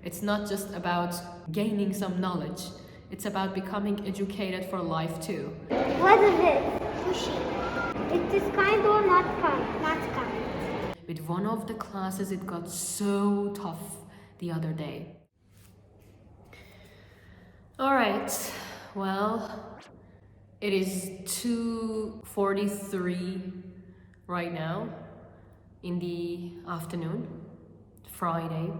It's not just about gaining some knowledge. It's about becoming educated for life too. What is it? Sushi. It is kind or not kind? Not kind. With one of the classes, it got so tough the other day. All right, well, it is 2:43 right now in the afternoon, Friday.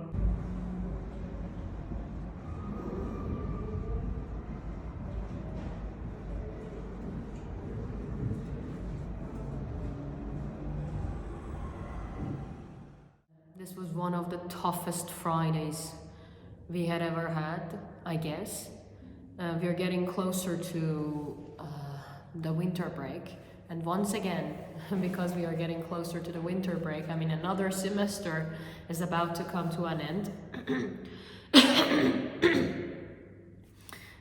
This was one of the toughest Fridays we had ever had, I guess. We're getting closer to the winter break. And once again, because we are getting closer to the winter break, I mean, another semester is about to come to an end.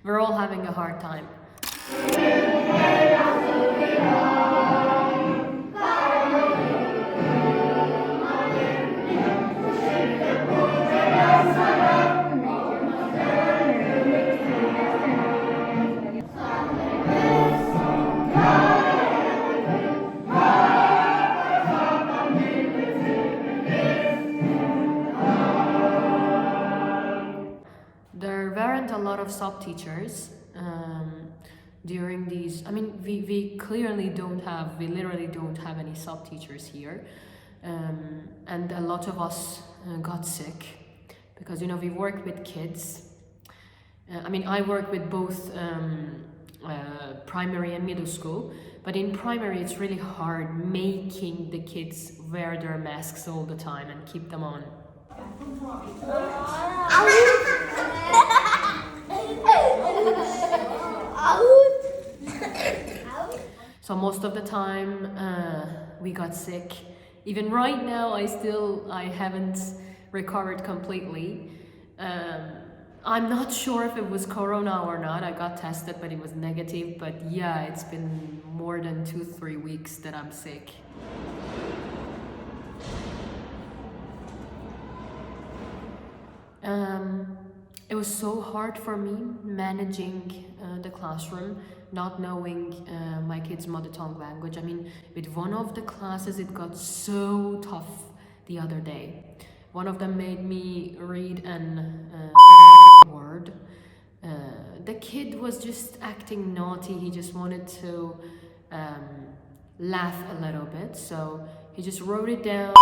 We're all having a hard time. There weren't a lot of sub-teachers during these. I mean, we literally don't have any sub-teachers here, and a lot of us got sick because, you know, we work with kids. I mean, I work with both primary and middle school, but in primary it's really hard making the kids wear their masks all the time and keep them on. So most of the time we got sick. Even right now I haven't recovered completely. I'm not sure if it was corona or not. I got tested, but it was negative. But yeah, it's been more than 2-3 weeks that I'm sick. It was so hard for me managing the classroom, not knowing my kids' mother tongue language. I mean, with one of the classes, it got so tough the other day. One of them made me read an word. The kid was just acting naughty. He just wanted to laugh a little bit. So he just wrote it down,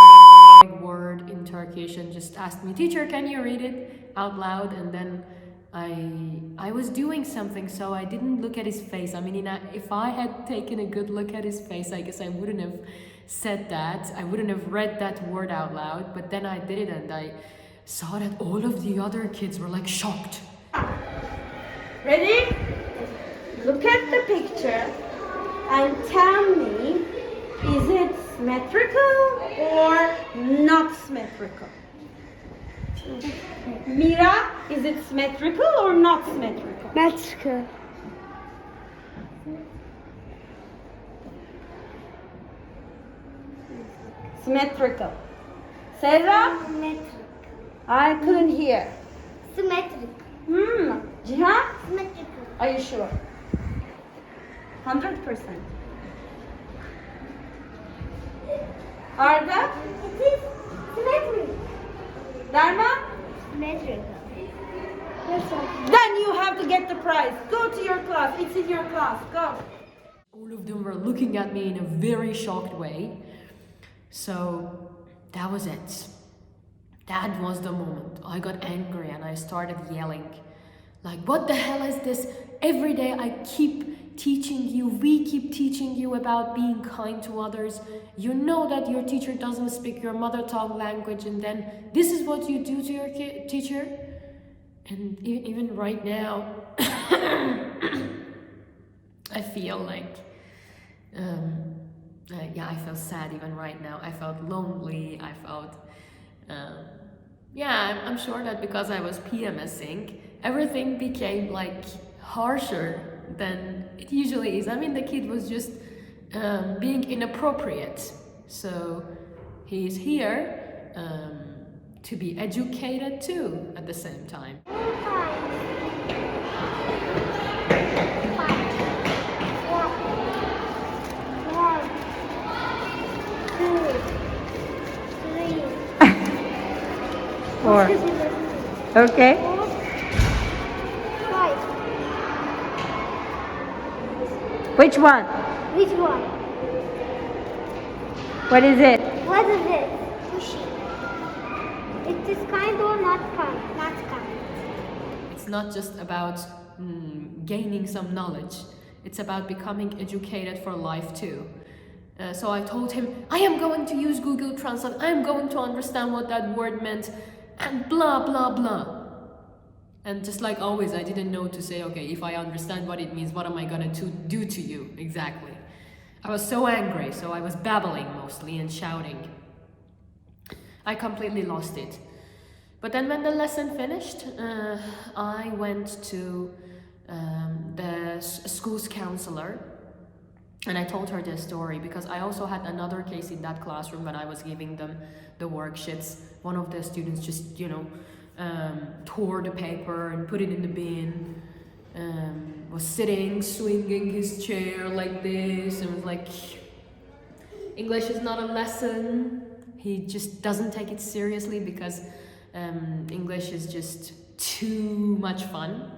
that word in Turkish, and just asked me, "Teacher, can you read it out loud?" And then I was doing something, so I didn't look at his face. I mean, if I had taken a good look at his face, I guess I wouldn't have said that. I wouldn't have read that word out loud. But then I did it, and I saw that all of the other kids were like shocked. Ready? Look at the picture and tell me, is it symmetrical or not symmetrical? Mira, is it symmetrical or not symmetrical? Mexico. Symmetrical. Sarah? Symmetric. I couldn't hear. Symmetric. Jihan? Symmetrical. Are you sure? 100%. Arda? It is symmetric. Dharma? Symmetrical. That's right. Then you have to get the prize. Go to your class. It's in your class. Go. All of them were looking at me in a very shocked way. So that was it. That was the moment. I got angry and I started yelling. Like, what the hell is this? Every day I keep teaching you, we keep teaching you about being kind to others. You know that your teacher doesn't speak your mother tongue language, and then this is what you do to your teacher? And even right now, I feel like, I feel sad even right now. I felt lonely. I felt, I'm sure that because I was PMSing, everything became like harsher than it usually is. I mean, the kid was just being inappropriate. So he's here to be educated too at the same time. Four. Okay. 5. Which one? Which one? What is it? What is it? Sushi. It is kind or not kind? Not kind. It's not just about gaining some knowledge. It's about becoming educated for life too. So I told him, I am going to use Google Translate. I am going to understand what that word meant and blah, blah, blah. And just like always, I didn't know to say, okay, if I understand what it means, what am I going to do to you exactly? I was so angry, so I was babbling mostly and shouting. I completely lost it. But then when the lesson finished, I went to the school's counselor and I told her this story because I also had another case in that classroom when I was giving them the worksheets. One of the students just, tore the paper and put it in the bin, was sitting, swinging his chair like this, and was like, English is not a lesson. He just doesn't take it seriously because English is just too much fun.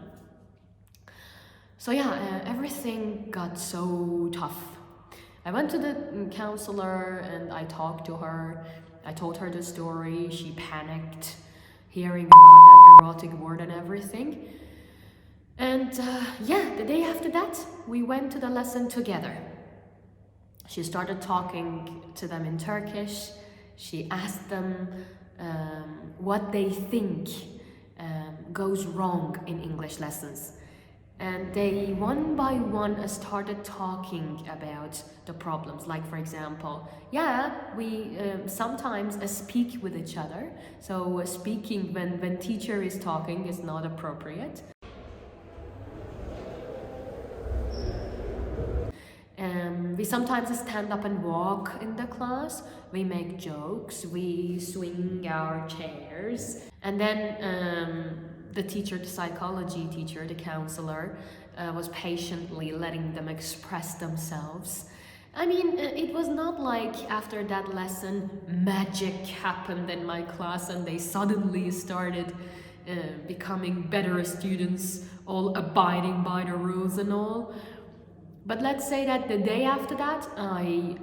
So yeah, everything got so tough. I went to the counselor and I talked to her. I told her the story. She panicked, hearing about that erotic word and everything. And the day after that, we went to the lesson together. She started talking to them in Turkish. She asked them what they think goes wrong in English lessons. And they one by one started talking about the problems. Like, for example, we sometimes speak with each other. So speaking when teacher is talking is not appropriate. We sometimes stand up and walk in the class. We make jokes. We swing our chairs. And then the teacher, the psychology teacher, the counselor, was patiently letting them express themselves. I mean, it was not like after that lesson magic happened in my class and they suddenly started becoming better students, all abiding by the rules and all. But let's say that the day after that, I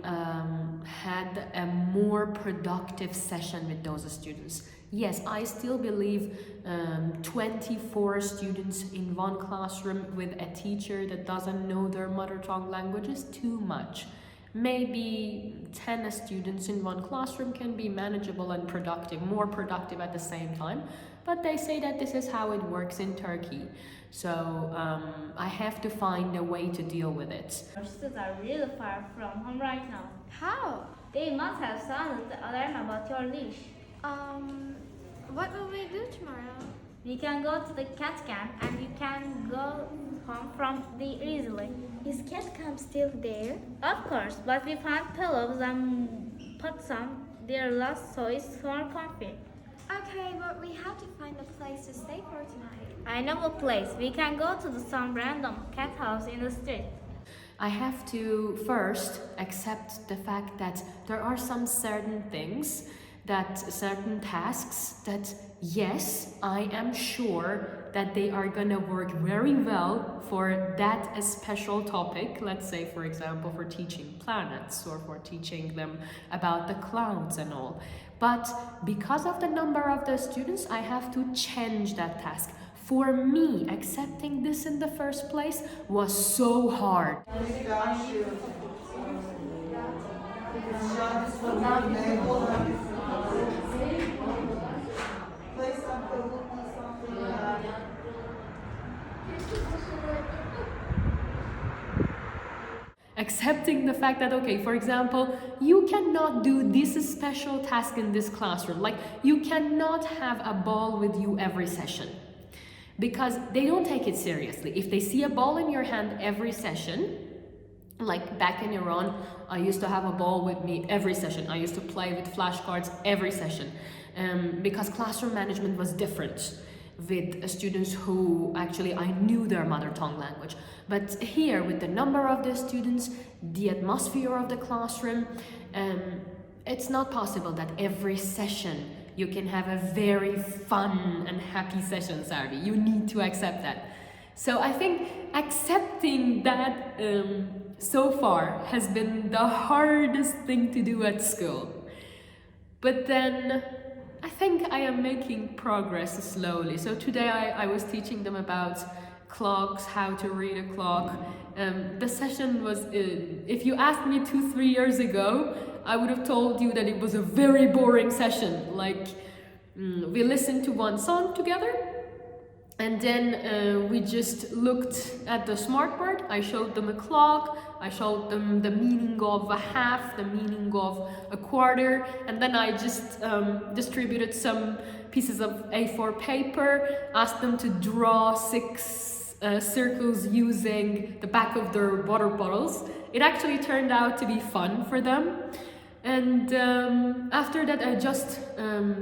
had a more productive session with those students. Yes, I still believe 24 students in one classroom with a teacher that doesn't know their mother tongue language is too much. Maybe 10 students in one classroom can be manageable and productive, more productive at the same time. But they say that this is how it works in Turkey. So I have to find a way to deal with it. Our students are really far from home right now. How? They must have sounded the alarm about your leash. What will we do tomorrow? We can go to the cat camp and you can go home from there easily. Is cat camp still there? Of course, but we found pillows and put some there last so it's more comfy. Okay, but we have to find a place to stay for tonight. I know a place. We can go to some random cat house in the street. I have to first accept the fact that there are some certain things, certain tasks that, yes, I am sure that they are gonna work very well for that special topic. Let's say, for example, for teaching planets or for teaching them about the clouds and all. But because of the number of the students, I have to change that task. For me, accepting this in the first place was so hard. Accepting the fact that, okay, for example, you cannot do this special task in this classroom. Like, you cannot have a ball with you every session because they don't take it seriously. If they see a ball in your hand every session, Like back in Iran, I used to have a ball with me every session. I used to play with flashcards every session because classroom management was different with students who actually I knew their mother tongue language. But here, with the number of the students, the atmosphere of the classroom, it's not possible that every session you can have a very fun and happy session, Sarvy. You need to accept that. So I think accepting that so far has been the hardest thing to do at school. But then I think I am making progress slowly. So today I was teaching them about clocks, how to read a clock. The session was, if you asked me 2-3 years ago, I would have told you that it was a very boring session. Like we listened to one song together, and then we just looked at the smartboard. I showed them a clock, I showed them the meaning of a half, the meaning of a quarter, and then I just distributed some pieces of A4 paper, asked them to draw 6 circles using the back of their water bottles. It actually turned out to be fun for them. And after that I just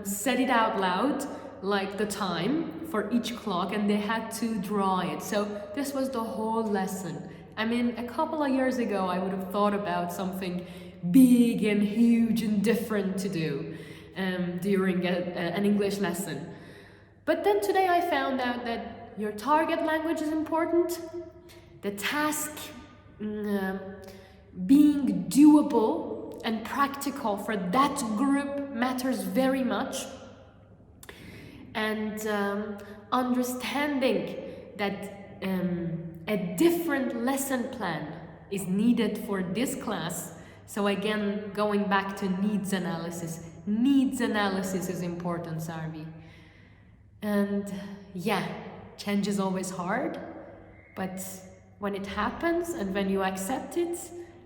said it out loud, like the time for each clock, and they had to draw it. So this was the whole lesson. I mean, a couple of years ago I would have thought about something big and huge and different to do during an English lesson. But then today I found out that your target language is important, the task being doable and practical for that group matters very much, and understanding that a different lesson plan is needed for this class. So again, going back to needs analysis is important, Sarvy. And yeah, change is always hard, but when it happens and when you accept it,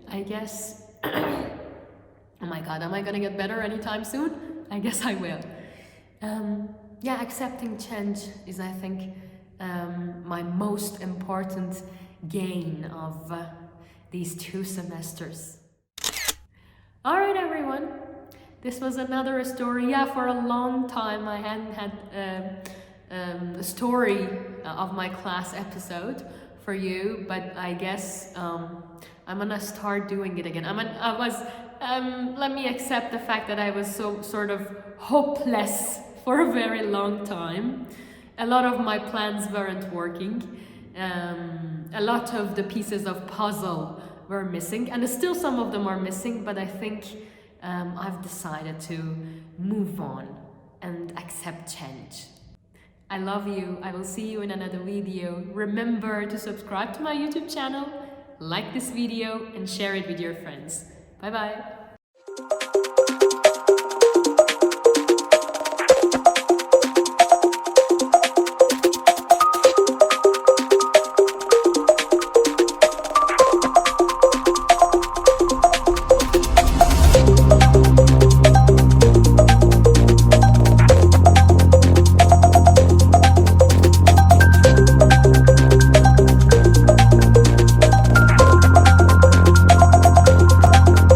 I guess oh my god, am I gonna get better anytime soon? I guess I will. Yeah, accepting change is, I think, my most important gain of these 2 semesters. Alright everyone, this was another story. Yeah, for a long time I hadn't had a story of my class episode for you, but I guess I'm gonna start doing it again. Let me accept the fact that I was so sort of hopeless for a very long time. A lot of my plans weren't working. A lot of the pieces of puzzle were missing, and still some of them are missing, but I think I've decided to move on and accept change. I love you. I will see you in another video. Remember to subscribe to my YouTube channel, like this video, and share it with your friends. Bye bye.